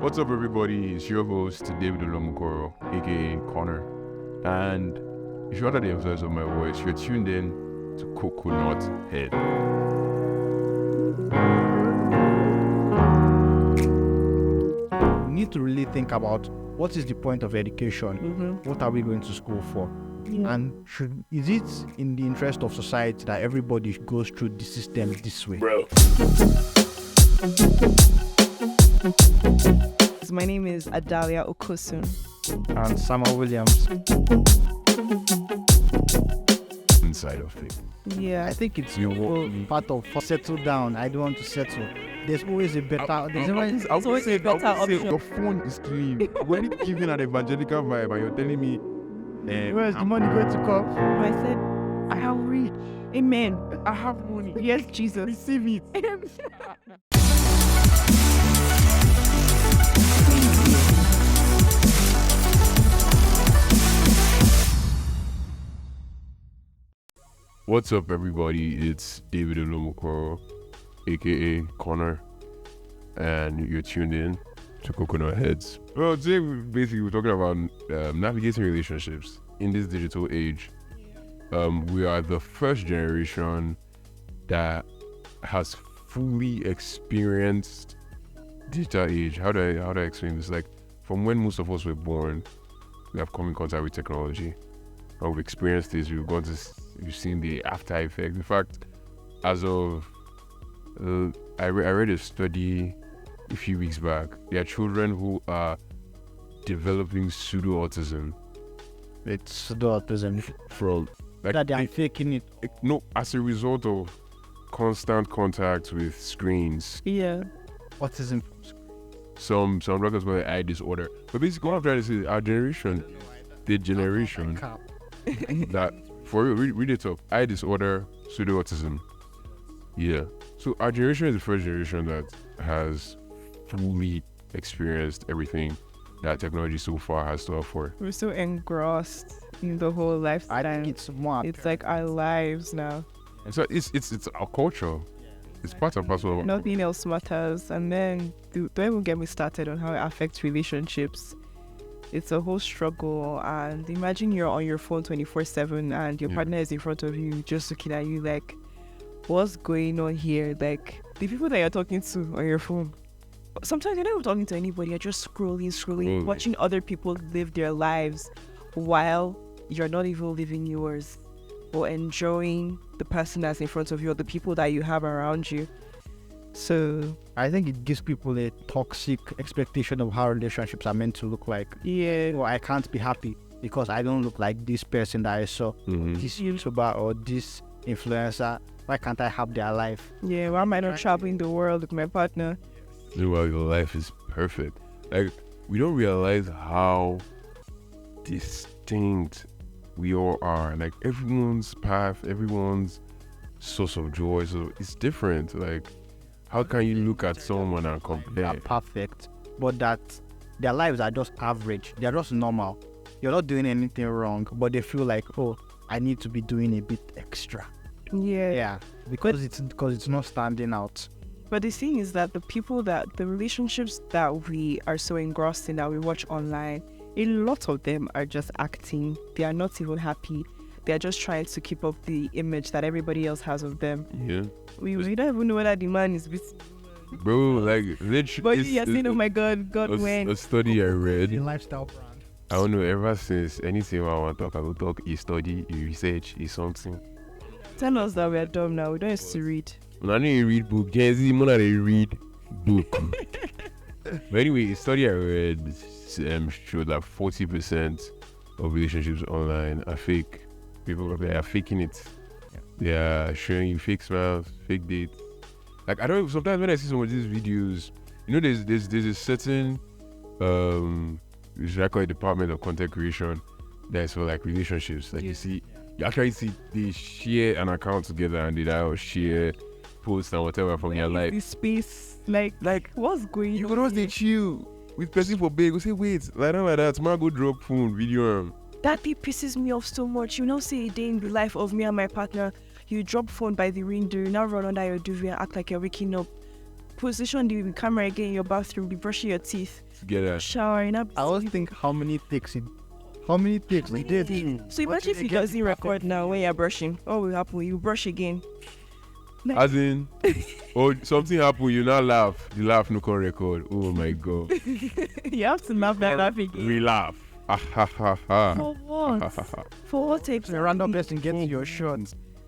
What's up, everybody? It's your host, David Olomokoro, aka Connor. And if you're under the influence of my voice, you're tuned in to Coconut Head. We need to really think about what is the point of education? What are we going to school for? Yeah. And is it in the interest of society that everybody goes through the system this way? My name is Adalia Okosun. And Samuel Williams, Inside of it. Yeah. I think it's You want part of settle down. I don't want to settle. There's always a better. There's always always a better option. Your phone is clean. When it's giving an evangelical vibe and you're telling me, where's the money going to come? I said, I have rich. Amen. I have money. Yes, Jesus. Receive it. What's up, everybody? It's David Olomokoro, aka Connor, and you're tuned in to Coconut Heads. Well, today we're talking about navigating relationships in this digital age. We are the first generation that has fully experienced digital age. How do I explain this? Like, from when most of us were born, we have come in contact with technology. And we've experienced this. We've seen the after effects. In fact, as of I read a study a few weeks back. There are children who are developing pseudo autism It's the autism. from That they are faking it. no, as a result of constant contact with screens. Yeah. Autism. Some doctors call it eye disorder. But basically, what I'm trying to say is our generation, the generation that, for real, read it up. Eye disorder, pseudo autism. Yeah. So our generation is the first generation that has fully experienced everything that technology so far has to offer. We're so engrossed in the whole I lifestyle. think it's more. It's like our lives now. And so it's our culture. It's part and parcel of Nothing else matters. And then don't even get me started on how it affects relationships. It's a whole struggle. And imagine you're on your phone 24/7 and your Yeah. partner is in front of you just looking at you like, what's going on here? Like, the people that you're talking to on your phone, sometimes you're not even talking to anybody. You're just scrolling, watching other people live their lives while you're not even living yours, or enjoying the person that's in front of you or the people that you have around you. So I think it gives people a toxic expectation of how relationships are meant to look like. yeah, Oh, I can't be happy because I don't look like this person that I saw. Mhm. This YouTuber or this influencer. Why can't I have their life? yeah. Why am I not traveling the world with my partner? Meanwhile, your life is perfect. Like, we don't realize how distinct we all are. Like, everyone's path, everyone's source of joy, so it's different. Like, how can you look at someone and They are compare? perfect, but that their lives are just average. They're just normal. You're not doing anything wrong, but they feel like, oh, I need to be doing a bit extra. Yeah. Yeah, because it's not standing out. But the thing is that the relationships that we are so engrossed in that we watch online, a lot of them are just acting. They are not even happy. They are just trying to keep up the image that everybody else has of them. Yeah, We don't even know whether the man is with. bro. Like, literally, But you're saying, oh my God, God when. a study I read. The lifestyle brand. I don't know. Ever since anything I want to talk, I will talk. A study, a research, is something. Tell us that we are dumb now. We don't used to read. When I didn't read book, Gen Z, when I didn't read book. But anyway, a study I read showed that 40% of relationships online are fake. People, they are faking it. Yeah. They are showing you fake smiles, fake dates. Like, I don't. Sometimes when I see some of these videos, you know, there's a certain should I call it department of content creation that's for like relationships. Like, you actually see they share an account together and they now share posts and whatever from your life. This space, like what's going You on? could also here? chill with person for big. Go say, wait, like that. Tomorrow go drop phone video. That thing pisses me off so much. You know, say a day in the life of me and my partner, you drop phone by the window, you now run under your duvet and act like you're waking up. position the camera again in your bathroom, be brushing your teeth, Together. showering up. I always think how many takes he did. So imagine if he doesn't record now when you're brushing. What will happen? You brush again. As in, or something happen, you now laugh. The laugh no can record. Oh my god. You have to laugh that laugh again. We laugh. Ah, ha, ha, ha. For what? For what tapes? A random person gets your shot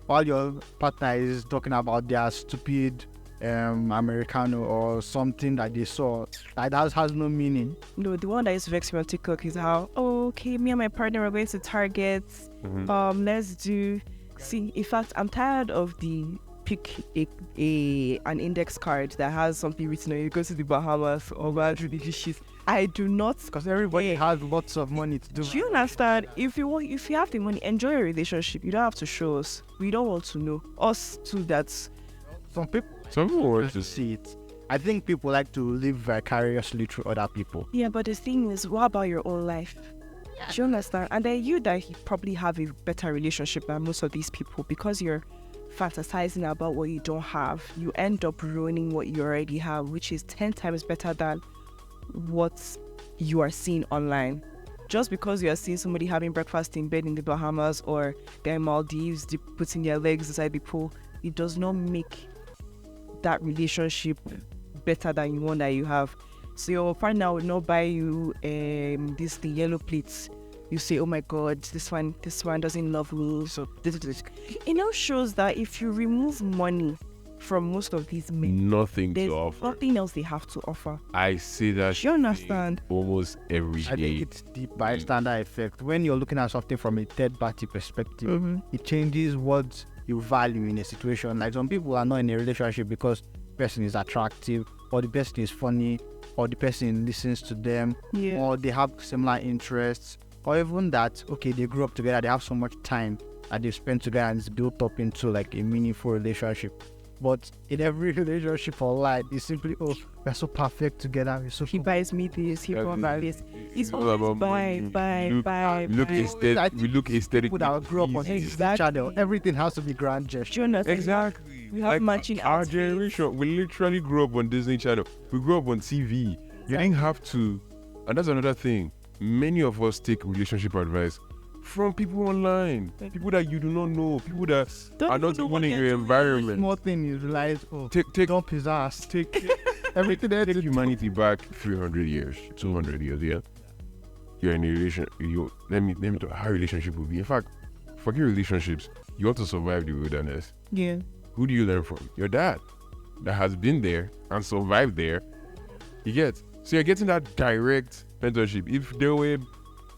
while your partner is talking about their stupid Americano or something that they saw. Like that has no meaning. No, the one that used to vex me on TikTok is how, okay, me and my partner are going to Target. Let's do. See, in fact, I'm tired of the pick an index card that has something written on it. You go to the Bahamas or go to the shit. I do not, Because everybody has lots of money to do. Do you understand? If you have the money, enjoy your relationship. You don't have to show us. We don't want to know. Us too. That's Some people Someone want to see it. I think people like to live vicariously through other people. yeah. But the thing is, what about your own life? Do you understand? And then you that probably have a better relationship than most of these people because you're fantasizing about what you don't have. You end up ruining what you already have, which is 10 times better than what you are seeing online. Just because you are seeing somebody having breakfast in bed in the Bahamas or they're in Maldives, putting their legs inside the pool, it does not make that relationship better than the one that you have. So your partner will not buy you the yellow plates. You say, oh my god, this one doesn't love me. So this. It now shows that if you remove money from most of these men, nothing there's to offer. nothing else they have to offer. I see that. Do you understand? Almost every I think day. it's the bystander effect. When you're looking at something from a third party perspective, it changes what you value in a situation. Like some people are not in a relationship because the person is attractive or the person is funny or the person listens to them Yeah. or they have similar interests or even that, okay, they grew up together, they have so much time that they've spent together and it's built up into like a meaningful relationship. But in every relationship or life, it's simply, oh, we're so perfect together. We're so He buys me this, he That's buys it. this. It's all always about buy, money. buy, Look- buy, We look buy. aesthetic. We look aesthetic. people that grew up on this Exactly. channel. Everything has to be grand gesture. Do you understand? Exactly. We have matching our outfits. generation. We literally grew up on Disney Channel. We grew up on TV. You didn't have to. And that's another thing. Many of us take relationship advice from people online, people that you do not know, people that Don't are not know even what in they're your doing. environment. Small thing you realize, oh, Take dump his ass. Everything take else. humanity back 300 years, 200 years. Yeah, you're in a relation. Let me talk how relationship will be. In fact, forget relationships. You want to survive the wilderness. Yeah. Who do you learn from? Your dad, that has been there and survived there. You get, so you're getting that direct mentorship. If there were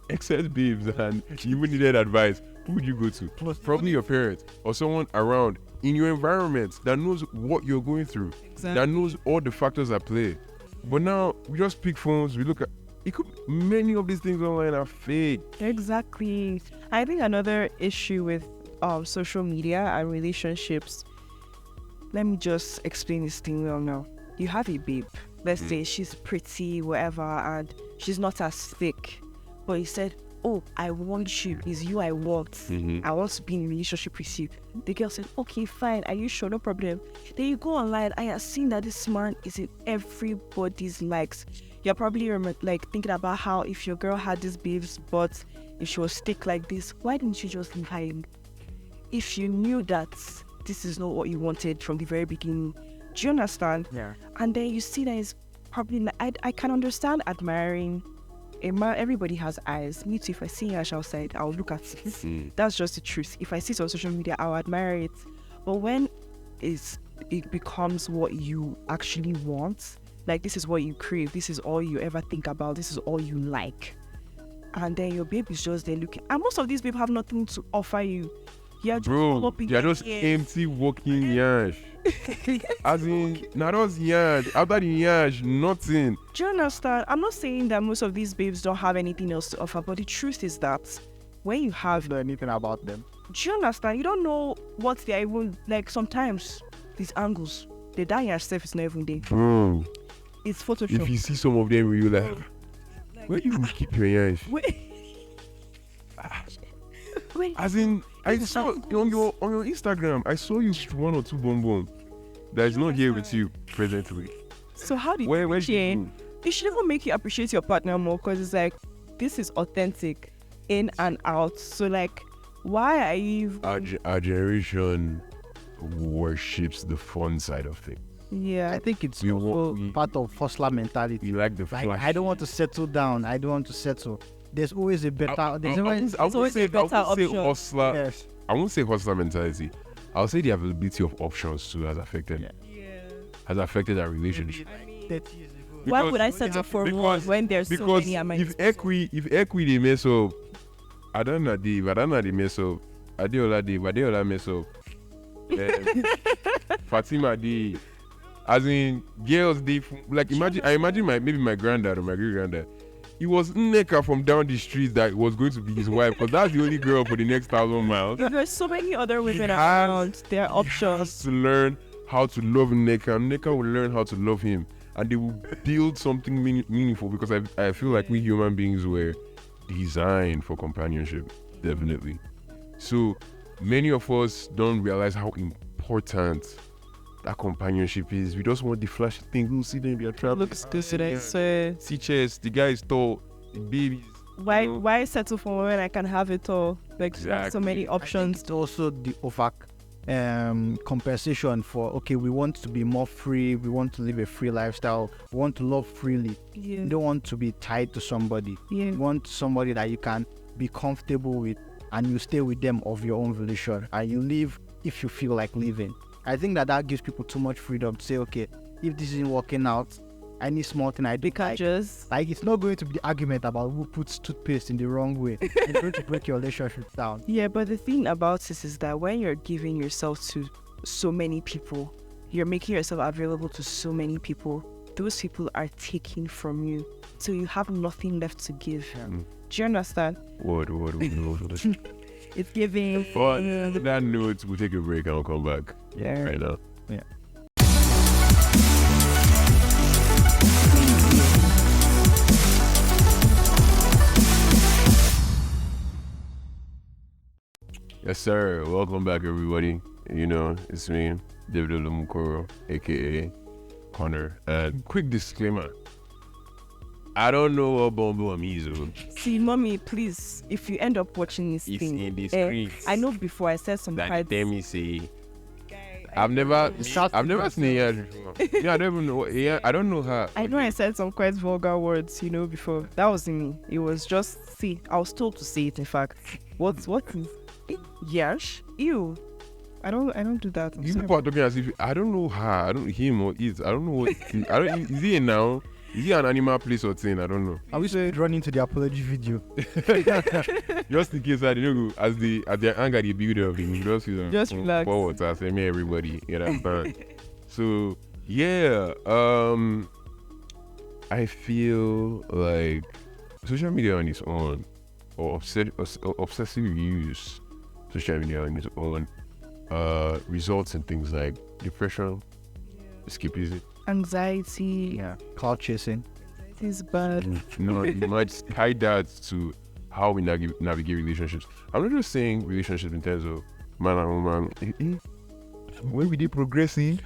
excess babes and you even needed advice, who would you go to? Probably your parents or someone around in your environment that knows what you're going through, that knows all the factors at play. But now we just pick phones, we look at it. Many of these things online are fake. Exactly. I think another issue with social media and relationships. Let me just explain this thing well now. You have a babe. Let's say she's pretty, whatever, and she's not as thick. But you said, oh, I want you. It's you I want. I want to be in a relationship with you. The girl said, okay, fine. Are you sure? No problem. Then you go online and you're seeing that this man is in everybody's likes. You're probably thinking about how if your girl had this babe's butt, if she was thick like this, why didn't you just leave her in? If you knew that this is not what you wanted from the very beginning, do you understand? Yeah. And then you see that it's probably I can understand admiring a man. Everybody has eyes. Me too. If I see Yash outside, I'll look at it. That's just the truth. If I see it on social media, I'll admire it. But when it becomes what you actually want, like this is what you crave, this is all you ever think about, this is all you like, and then your babe is just there looking, and most of these people have nothing to offer you. You're just Bro, up in they're your just ears. empty walking yash. As in, not us yash. After the yash, nothing. Do you understand? I'm not saying that most of these babes don't have anything else to offer, but the truth is that when you have, Know anything about them? do you understand? You don't know what they're even like. Sometimes these angles, the dye yourself is not even there. Bro, It's Photoshop. if you see some of them, you like, where you keep your yash? Wait. Wait. As in, I saw on your Instagram, I saw you with one or two bonbons that is not here with you presently. So how do you Where appreciate? you It should even make you appreciate your partner more, because it's like, this is authentic, in and out. So like, why are you? our generation worships the fun side of things. Yeah. I think it's We also want- we- part of hustler mentality. We like the Like, flash. I don't want to settle down. I don't want to settle. There's always a better. There's always I would always say, a better I would say option. hustler. yes. I won't say hustler mentality. I'll say the availability of options too has affected our relationship. 30 years ago. Why Because- would I settle for one because- when there's so Because many amenities? if equi they mess up, I don't know they mess up. Adeola mess up. Fatima they, as in girls they like I imagine maybe my granddad or my great granddad. It was Nneka from down the street that was going to be his wife, because that's the only girl for the next 1,000 miles. There's so many other women has- around. There are He options. has to learn how to love Nneka, and Nneka will learn how to love him, and they will build something meaningful, because I feel like we human beings were designed for companionship, definitely. So many of us don't realize how important that companionship is. We just want the flashy thing. We'll see them be attracted. Looks good. I swear. See chest, the guy is tall, the babies. Why settle for when I can have it all? Like so Exactly. many I think options. it's also the over compensation for, okay, we want to be more free, we want to live a free lifestyle, we want to love freely. Yeah. You don't want to be tied to somebody. Yeah. You want somebody that you can be comfortable with, and you stay with them of your own volition, and you live if you feel like living. I think that gives people too much freedom to say, okay, if this isn't working out, any small thing I do, Because just like it's not going to be the argument about who puts toothpaste in the wrong way. It's going to break your relationship down. yeah, but the thing about this is that when you're giving yourself to so many people, you're making yourself available to so many people. Those people are taking from you, so you have nothing left to give. Mm. Do you understand? What? It's giving. But on that note, we'll take a break and we'll come back Yeah. right now. Yeah. Yes, sir. Welcome back, everybody. You know, it's me, David Olumukoro, aka Connor. And quick disclaimer: I don't know what Bumble means. See, mommy, please, if you end up watching this It's thing, in the streets. I know before I said some That quite. let me say. I've never seen a yeah, I don't even know. Yeah, I don't know her. I know I said some quite vulgar words, before. That wasn't me. It was just, see, I was told to say it, in fact. What is Yash? Ew. I don't do that. I'm You sorry. people are talking as if I don't know her. I don't him or it. I don't know what. I don't. Is he a noun? Is he an animal place or thing? I don't know. Are we running to the apology video? Just in case I didn't go as the anger the builder of the Just relax. forward. So I say me everybody. You understand? So yeah, I feel like social media on its own, or obsessive use social media on its own, results in things like depression, escapism. Anxiety. Yeah. Cloud chasing. It is bad. You might tie that to how we navigate relationships. I'm not just saying relationships in terms of man and woman. When we did progressing,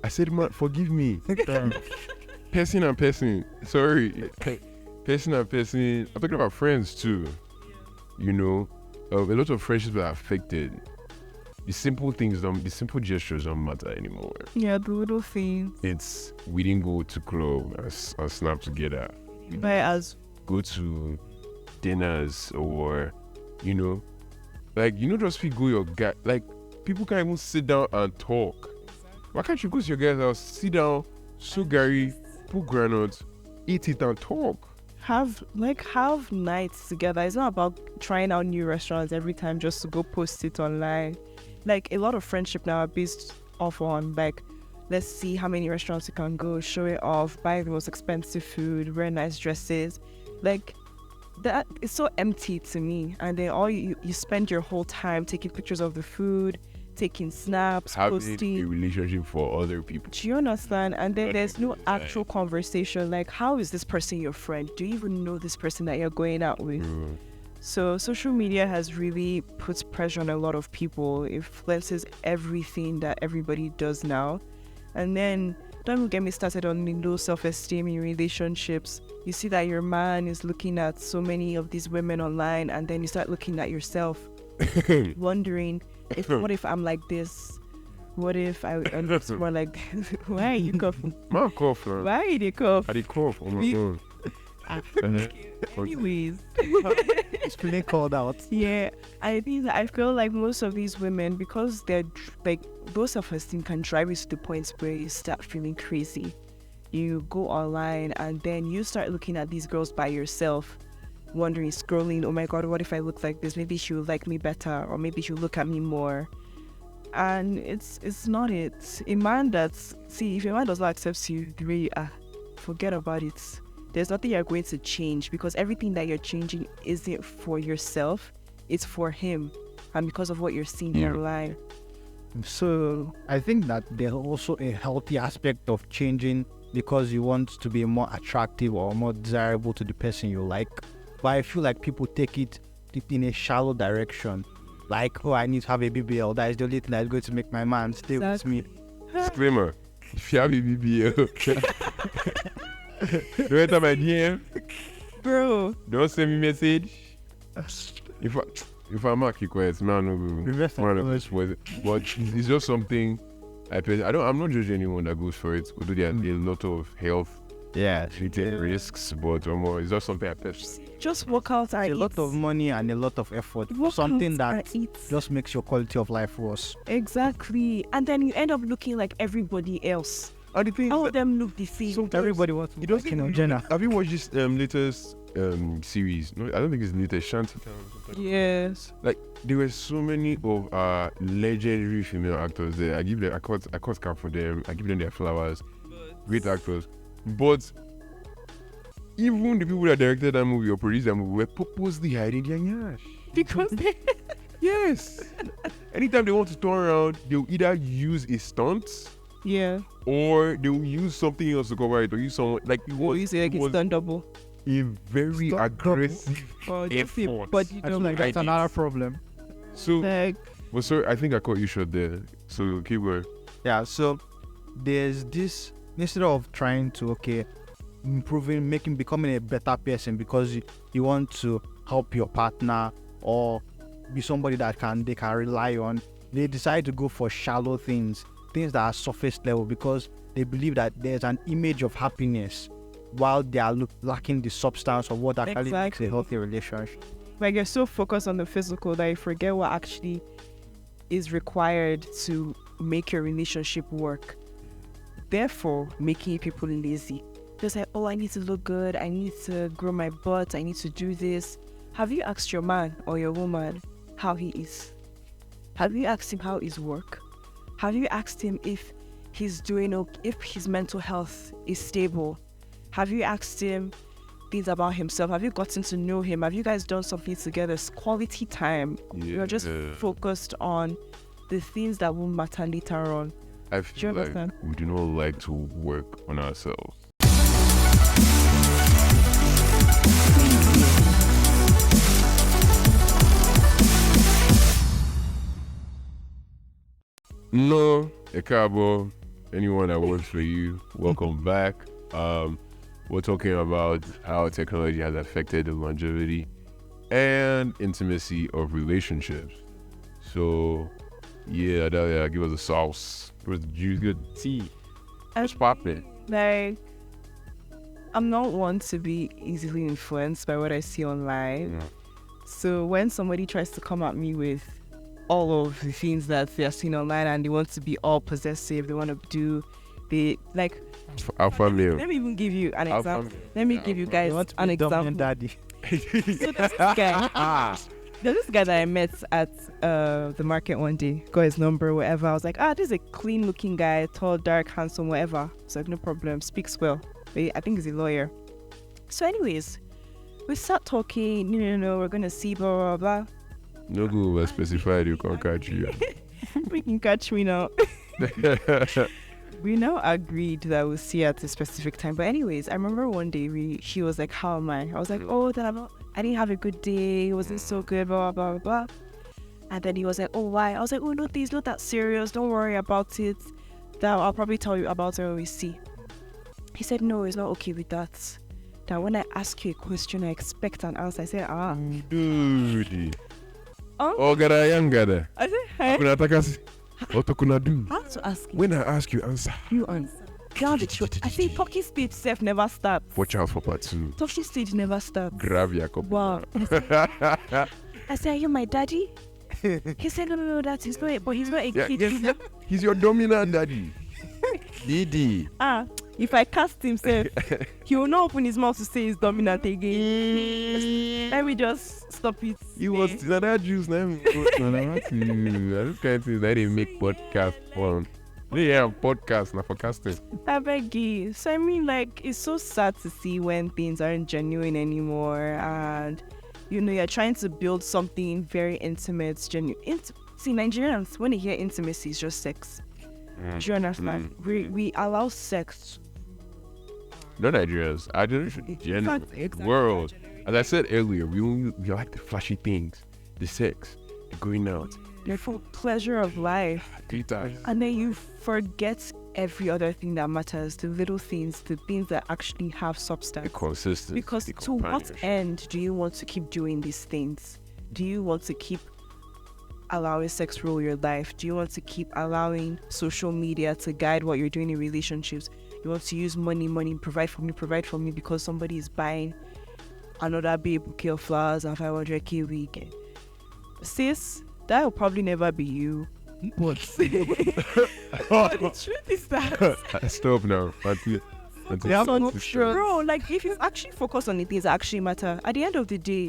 I said, man, forgive me. Person and person. Sorry. Person and person. I'm talking about friends too. You know, a lot of friendships are affected. The simple gestures don't matter anymore. Yeah, the little things. It's we didn't go to club or snap together. But as Go to dinners or just feel your guy. Like people can't even sit down and talk. Why can't you go to your guys' house, sit down, so Gary, put granules, eat it and talk? have nights together. It's not about trying out new restaurants every time just to go post it online. Like a lot of friendship now are based off on like, let's see how many restaurants you can go, show it off, buy the most expensive food, wear nice dresses. Like that is so empty to me. And then all you spend your whole time taking pictures of the food, taking snaps, Having posting. a relationship for other people. Do you understand? And then there's no actual conversation. Like, how is this person your friend? Do you even know this person that you're going out with? Mm. So social media has really put pressure on a lot of people. It influences everything that everybody does now. And then don't even get me started on the low self-esteem in relationships. You see that your man is looking at so many of these women online, and then you start looking at yourself, wondering, what if I'm like this? What if I'm more like this? Why are you coughing? My cough, man. Why are you coughing? I did cough on my own. Anyways. It's feeling called out. Yeah, I think that I feel like most of these women, because they're like, low self-esteem can drive you to the point where you start feeling crazy. You go online and then you start looking at these girls by yourself, wondering, scrolling, oh my god, what if I look like this? Maybe she will like me better, or maybe she'll look at me more. And it's not it. A man that's, see, if a man does not accept you the way you are, forget about it. There's nothing you're going to change, because everything that you're changing isn't for yourself, it's for him, and because of what you're seeing online. So I think that there's also a healthy aspect of changing because you want to be more attractive or more desirable to the person you like. But I feel like people take it in a shallow direction. Like, oh, I need to have a BBL. That is the only thing that's going to make my man stay with me. Disclaimer. If you have a BBL, don't enter my DM. Bro. Don't send me message. If I'm not keep quiet, man, but it's just something I'm not judging anyone that goes for it. Although there are a lot of health related risks, but it's just something I personally. Just work out and a lot of money and a lot of effort. Something that just makes your quality of life worse. Exactly. And then you end up looking like everybody else. And the thing all of them look the same. Everybody wants to be like Jenna. Have you watched this latest series? No, I don't think it's latest. Shantytown. Yes. Like, there were so many of legendary female actors there. I cut cap for them. I give them their flowers. Great actors. But even the people that directed that movie or produced that movie were purposely hiding their nyash. Because they... Yes. Anytime they want to turn around, they'll either use a stunt. Yeah. Or they'll use something else to cover it, or use someone like it was. You say like it's stunt double. A very aggressive effort. But you I feel don't like that's another problem. So, like, well, sorry, I think I caught you short there. So keep going. Yeah. So there's this, instead of trying to becoming a better person because you want to help your partner or be somebody that they can rely on, they decide to go for shallow things that are surface level because they believe that there's an image of happiness while they are lacking the substance of what actually makes a healthy relationship. Like, you're so focused on the physical that you forget what actually is required to make your relationship work, therefore making people lazy. Just like, oh, I need to look good, I need to grow my butt, I need to do this. Have you asked your man or your woman how he is? Have you asked him how his work? Have you asked him if he's doing okay, if his mental health is stable? Have you asked him things about himself? Have you gotten to know him? Have you guys done something together? It's quality time. You're just focused on the things that will matter later on. I feel like we do not like to work on ourselves. No, Ekabo, anyone that works for you, welcome back. We're talking about how technology has affected the longevity and intimacy of relationships. So, yeah, give us a sauce. Give us the juice, good tea. What's poppin'? Like, I'm not one to be easily influenced by what I see online. Yeah. So when somebody tries to come at me with all of the things that they're seeing online and they want to be all possessive, they want to do the like Alpha male. Let me even give you an example. Let me give you guys an Dominant example. daddy. So there's this guy that I met at the market one day, got his number, whatever. I was like, this is a clean looking guy, tall, dark, handsome, whatever. It's like, no problem, speaks well. But I think he's a lawyer. So anyways, we start talking, no, we're gonna see, blah, blah, blah. No Google was specified, you can't catch you. We can catch me now. We now agreed that we'll see at a specific time. But anyways, I remember one day she was like, how am I? I was like, I didn't have a good day. It wasn't so good, blah, blah, blah, blah. And then he was like, oh, why? I was like, oh, no, it's not that serious. Don't worry about it. that I'll probably tell you about it when we see. He said, no, he's not okay with that. That when I ask you a question, I expect an answer. I said, Dude. Oh, gada young gada. I said, hey. Kuna takasi. What kuna do? I have to ask you. When I ask you, answer. You answer. Down the truth. I say talking speech self never stops. Watch out for part 2. Talking stage never stops. Grab your cup. Wow. I said, are you my daddy? He said, no, that is not. But he's not a kid. He's your dominant daddy. Didi. If I cast himself, he will not open his mouth to say he's dominant again. Let me just stop it. He was that juice now. I just can't say that they make podcast fun. They have podcast now for casting. I beg you. So I mean, like, it's so sad to see when things aren't genuine anymore, and you're trying to build something very intimate, genuine. See, Nigerians, when they hear intimacy, it's just sex. Do you understand? We allow sex. Not Nigerians. I just Exactly. world. As I said earlier, we like the flashy things, the sex, the going out, The full pleasure of life. data. And then you forget every other thing that matters, the little things, the things that actually have The substance. consistency. Because the to what companionship. end do you want to keep doing these things? Do you want to keep allowing sex rule your life? Do you want to keep allowing social media to guide what you're doing in relationships? You want to use money, provide for me because somebody is buying another big bouquet of flowers and 500k a week. Sis, that will probably never be you. But the truth is that Stop now. Yeah, so no sure. bro, like if you actually focus on the things that actually matter, at the end of the day,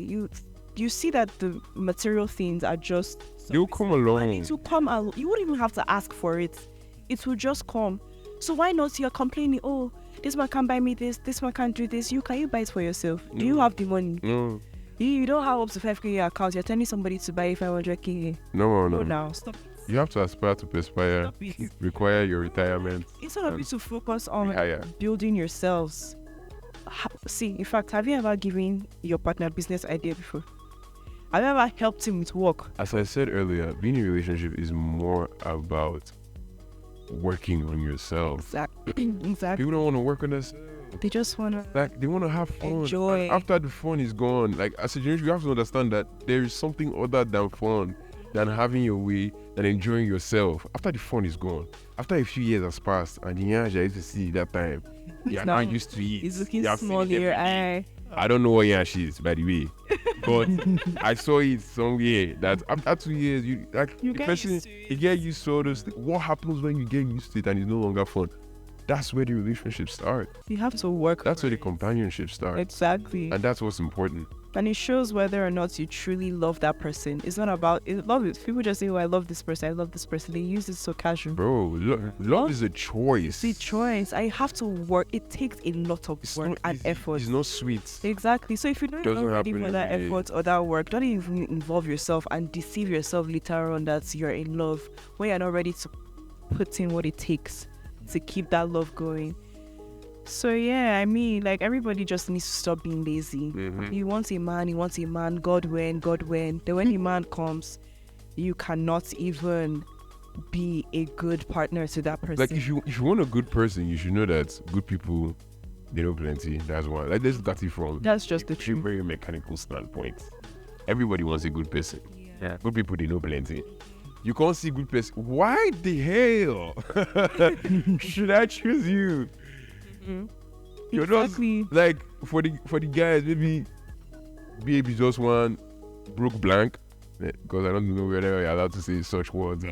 you see that the material things are just They'll come along. it will come along. You wouldn't even have to ask for it. It will just come. So why not? You're complaining, oh, this man can't buy me this man can't do this. Can you buy it for yourself? Do you have the money? No. You don't have up to 5k in your account. You're telling somebody to buy 500k. No. No, now stop. You have to aspire to perspire, Stop it. require your retirement. Instead of you to focus on Higher. building yourselves. See, in fact, have you ever given your partner a business idea before? Have you ever helped him with work? As I said earlier, being in a relationship is more about working on yourself. Exactly. People don't want to work on themselves. They just wanna Like, they want to have fun. enjoy. And after the fun is gone, like, as a generation, you have to understand that there is something other than fun, than having your way, than enjoying yourself. After the fun is gone, after a few years has passed, and the yansh I used to see that time, you're Now, not used to it. He's looking You have seen small it here. every- I don't know what yansh is, by the way. But I saw it somewhere that after 2 years, you the get person, used to it. you get used to this. What happens when you get used to it and it's no longer fun? That's where the relationship starts. You have to work. That's where the companionship starts. Exactly. And that's what's important. And it shows whether or not you truly love that person. It's not about love. People just say, "Oh, I love this person. I love this person." They use it so casual. Bro, love is a choice. It's a choice. I have to work. It takes a lot of It's work not and easy. effort. It's not sweet. Exactly. So if you're not Doesn't ready happen for that every day. effort or that work, don't even involve yourself and deceive yourself later on that you're in love when you're not ready to put in what it takes to keep that love going. So yeah, I mean, like everybody just needs to stop being lazy. Mhm. You want a man, God when. Then when the man comes, you cannot even be a good partner to that person. Like if you want a good person, you should know that good people, they know plenty. That's one. Like let's look at it from That's just the a truth. very mechanical standpoint. Everybody wants a good person. Yeah. Good people, they know plenty. You can't see good person. Why the hell should I choose you? You're Exactly. just like for the guys, maybe baby just one broke blank. Because I don't know whether you're allowed to say such words.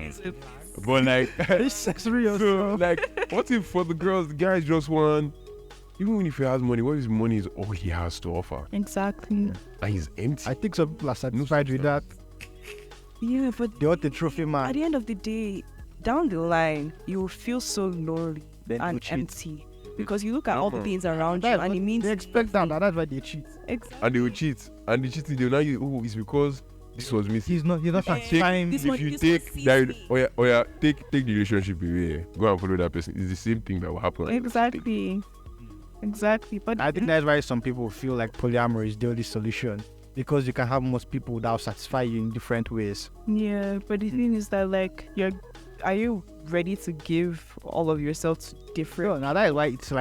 But like It's serious. so, like, what if for the girls, the guys just want, even if he has money, what if money is all he has to offer? Exactly. And he's empty. I think some people are satisfied with that. Yeah, but They want the trophy at man. the end of the day, down the line, you will feel so lonely Then you and cheat. empty because you look at all the Mhm. things around you That's and what it means they expect that. That's why they cheat. exactly. And they will cheat. And the cheating, they will now use, oh, it's because this was missing. He's not Yeah. satisfying. This If one- you this one take sees that, me. take the relationship away, go and follow that person. It's the same thing that will happen. Exactly. But I think that's why some people feel like polyamory is the only solution, because you can have most people that will satisfy you in different ways. yeah, but the thing is that like are you ready to give all of yourself to different? Sure, now that is why it's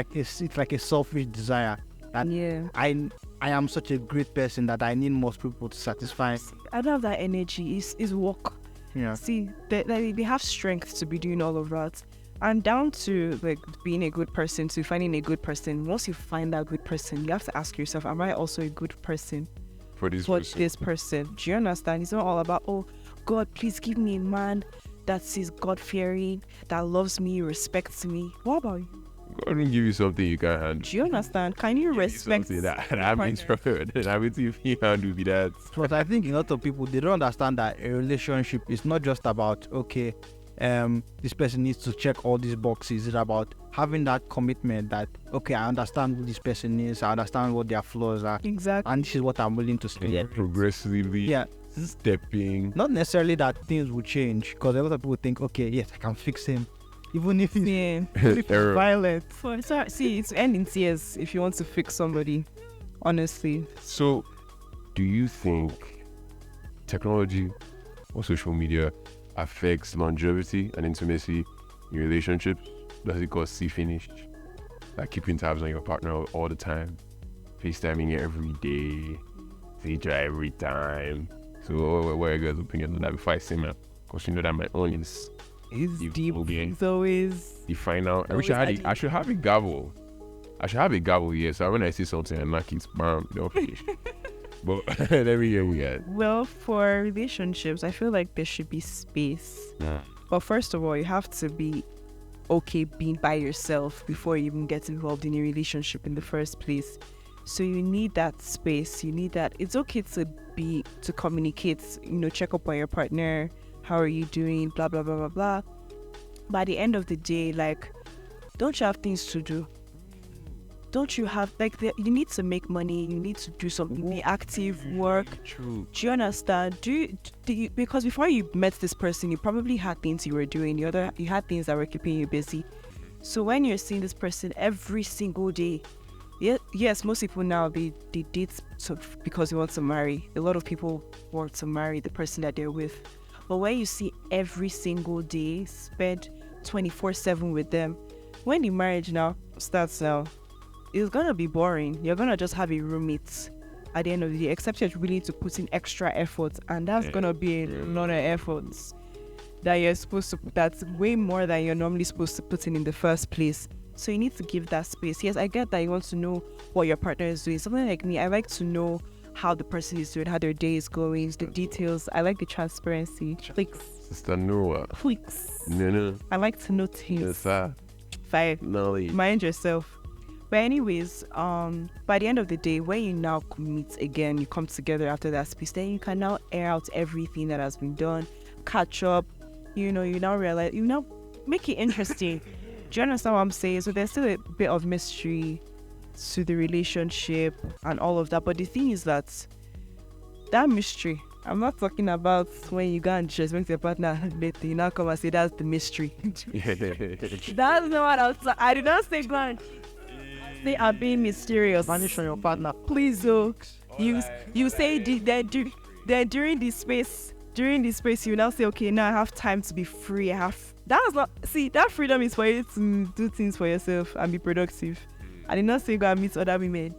like a selfish desire. That Yeah. I am such a great person that I need most people to satisfy. I don't have that energy. It's work. Yeah. See, they have strength to be doing all of that. And down to like being a good person, to finding a good person. Once you find that good person, you have to ask yourself, am I also a good person For this for person. this person? Do you understand? It's not all about, oh, God, please give me a man that is God-fearing, that loves me, respects me. What about you? God will give you something you can't handle. Do you understand? Can you respect Something that means that means if you handle be that. But I think a lot of people, they don't understand that a relationship is not just about, okay, this person needs to check all these boxes. It's about having that commitment that, okay, I understand who this person is, I understand what their flaws are, Exactly. and this is what I'm willing to stay. Progressively Yeah, stepping. not necessarily that things will change, because a lot of people think, okay, yes, I can fix him, even if he's Yeah. Error. violent. See, it's end in tears if you want to fix somebody. Honestly. So, do you think technology or social media affects longevity and intimacy in relationships? Does it cause see finished? Like keeping tabs on your partner all the time, FaceTiming every day, see each other every time. So, what are your guys' opinion on that before I say man? Because you know that my own is It's You- deep. okay. It's always. the final. I Always wish I had. adding. I should have a gavel. I should have a gavel, yes. So when I see something and knock it, bam, don't finish. But let me hear we at. Well, for relationships, I feel like there should be space. But first of all, you have to be okay being by yourself before you even get involved in a relationship in the first place. So you need that space. You need that. It's okay to communicate, check up on your partner. How are you doing? Blah, blah, blah, blah, blah. By the end of the day, like, don't you have things to do? Don't you have, you need to make money. You need to do something, be active, work. True. Do you understand? Because before you met this person, you probably had things you were doing. You had things that were keeping you busy. So when you're seeing this person every single day, yes, most people now they date because they want to marry. A lot of people want to marry the person that they're with. But when you see every single day, spend 24/7 with them, when the marriage now starts now, it's gonna be boring. You're gonna just have a roommate at the end of the day, except you're willing to put in extra effort, and that's gonna be a lot of efforts that you're supposed to. That's way more than you're normally supposed to put in the first place. So you need to give that space. Yes, I get that you want to know what your partner is doing. Something like me, I like to know how the person is doing, how their day is going, the details. I like the transparency. Please, Sister Noah. please. No. I like to know things. Yes, sir. 5. Knowledge. Mind yourself. But anyways, by the end of the day, when you now meet again, you come together after that space, then you can now air out everything that has been done, catch up. You now realize, make it interesting. Do you understand what I'm saying? So there's still a bit of mystery to the relationship and all of that. But the thing is that mystery, I'm not talking about when you go and respect your partner later, you now come and say that's the mystery. That's not what I did not say go and say I'm being mysterious. Vanish from your partner. Please, you say then during this space you now say, okay, now I have time to be free. That freedom is for you to do things for yourself and be productive. I did not say go and meet other women.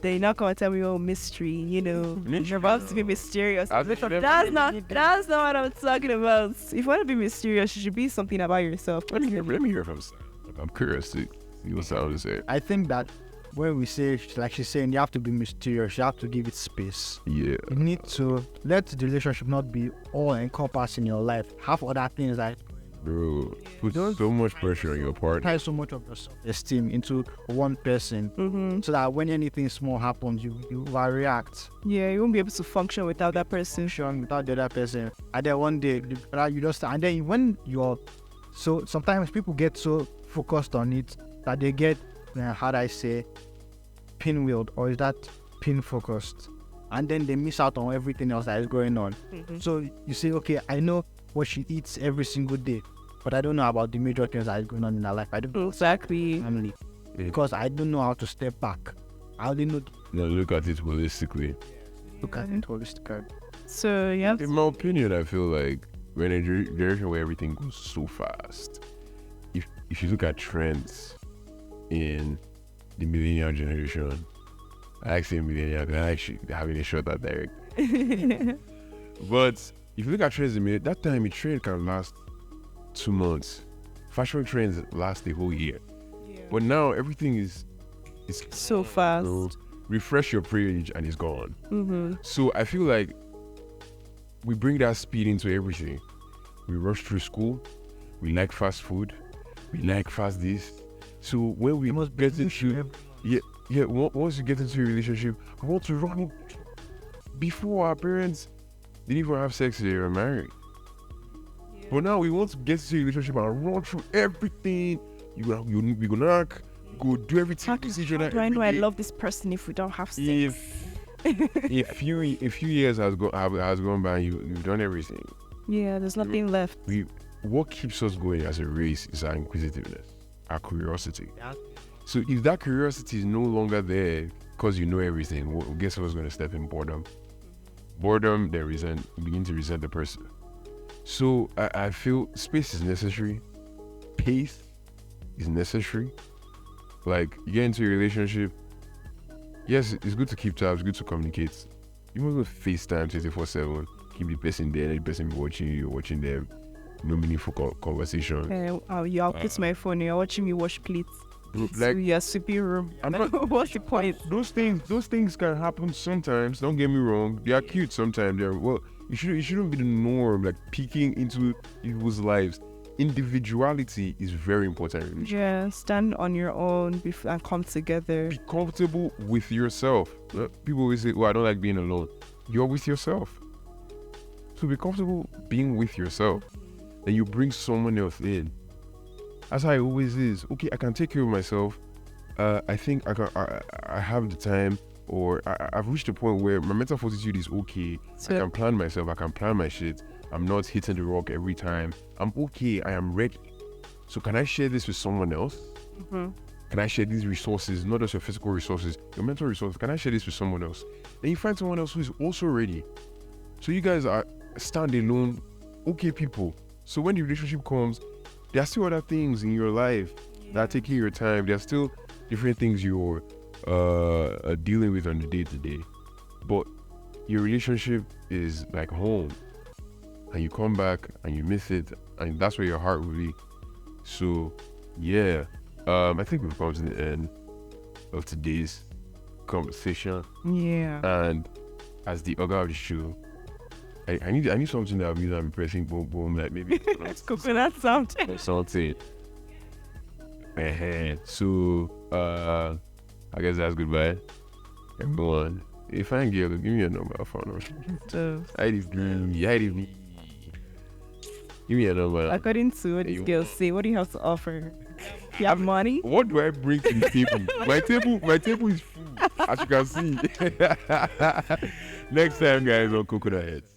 Then you now come and tell me, oh, mystery, you're about to be mysterious. That's not what I'm talking about. If you want to be mysterious, you should be something about yourself. Let me hear from Sam. I'm curious to see what Sam has to say. I think that when we say, like she's saying, you have to be mysterious, you have to give it space. Yeah. You need to let the relationship not be all encompassing your life. Have other things that Bro, put so much pressure on your partner. tie so much of your self-esteem into one person, so that when anything small happens, you overreact. Yeah, you won't be able to function without that person. Without the other person, and then one day you just, and then when you're so, sometimes people get so focused on it that they get how do I say, pinwheeled, or is that pin focused, and then they miss out on everything else that is going on. So you say, okay, I know what she eats every single day, but I don't know about the major things that is going on in her life. I don't know Exactly. family, Yeah. because I don't know how to step back. I only know to Now look at it holistically. look at it holistically. So you have In my opinion, I feel like we're in a generation where everything goes so fast. If you look at trends in the millennial generation, I actually millennial because I actually having a shot at direct. But if you look at trends in that time, a trend can last 2 months. Fashion trends last the whole year. But now everything is So fast. so refresh your page and it's gone. So I feel like we bring that speed into everything. We rush through school. We like fast food. We like fast this. So when we Must get into once you get into a relationship, we want to run before our parents didn't even have sex, they were married. But now we want to get into a relationship and run through everything. We go knock, go do everything. How do I know I love this person if we don't have sex? If a few years has gone by, you've done everything. Yeah, there's nothing left. What keeps us going as a race is our inquisitiveness, our curiosity. Yeah. So if that curiosity is no longer there because you know everything, guess what's going to step in? Boredom. Boredom, then begin to resent the person. So I feel space is necessary. Pace is necessary. Like, you get into a relationship, yes, it's good to keep tabs, good to communicate. You must FaceTime 24/7. Keep the person there, the person watching you, you're watching them. No meaningful conversation. I'll put my phone, you're watching me wash plates. Like, Your sleeping room. I'm not, What's the point? those things can happen sometimes. Don't get me wrong. They are cute sometimes. It shouldn't be the norm. Like, peeking into people's lives. Individuality is very important. Yeah, stand on your own and come together. Be comfortable with yourself. People always say, "Oh, I don't like being alone." You're with yourself. So be comfortable being with yourself. Then you bring someone else in. That's how it always is. Okay, I can take care of myself. I think I have the time, or I've reached a point where my mental fortitude is okay. So, I can plan myself. I can plan my shit. I'm not hitting the rock every time. I'm okay. I am ready. So can I share this with someone else? Can I share these resources, not just your physical resources, your mental resources? Can I share this with someone else? Then you find someone else who is also ready. So you guys are standalone, okay people. So when the relationship comes, there are still other things in your life that are taking your time. There are still different things you're dealing with on the day-to-day. But your relationship is like home. And you come back and you miss it, and that's where your heart will be. So, yeah, I think we've come to the end of today's conversation. yeah. And as the ogre of the show, I need something that will be pressing boom boom, like maybe Coconut sound. or something. So, I guess that's goodbye, everyone. If I ain't give me a number, I'll phone So, Give me a number. according to what these girls say, what do you have to offer? You have money? What do I bring to the table? My table is full, as you can see. Next time, guys, on Coconut Heads.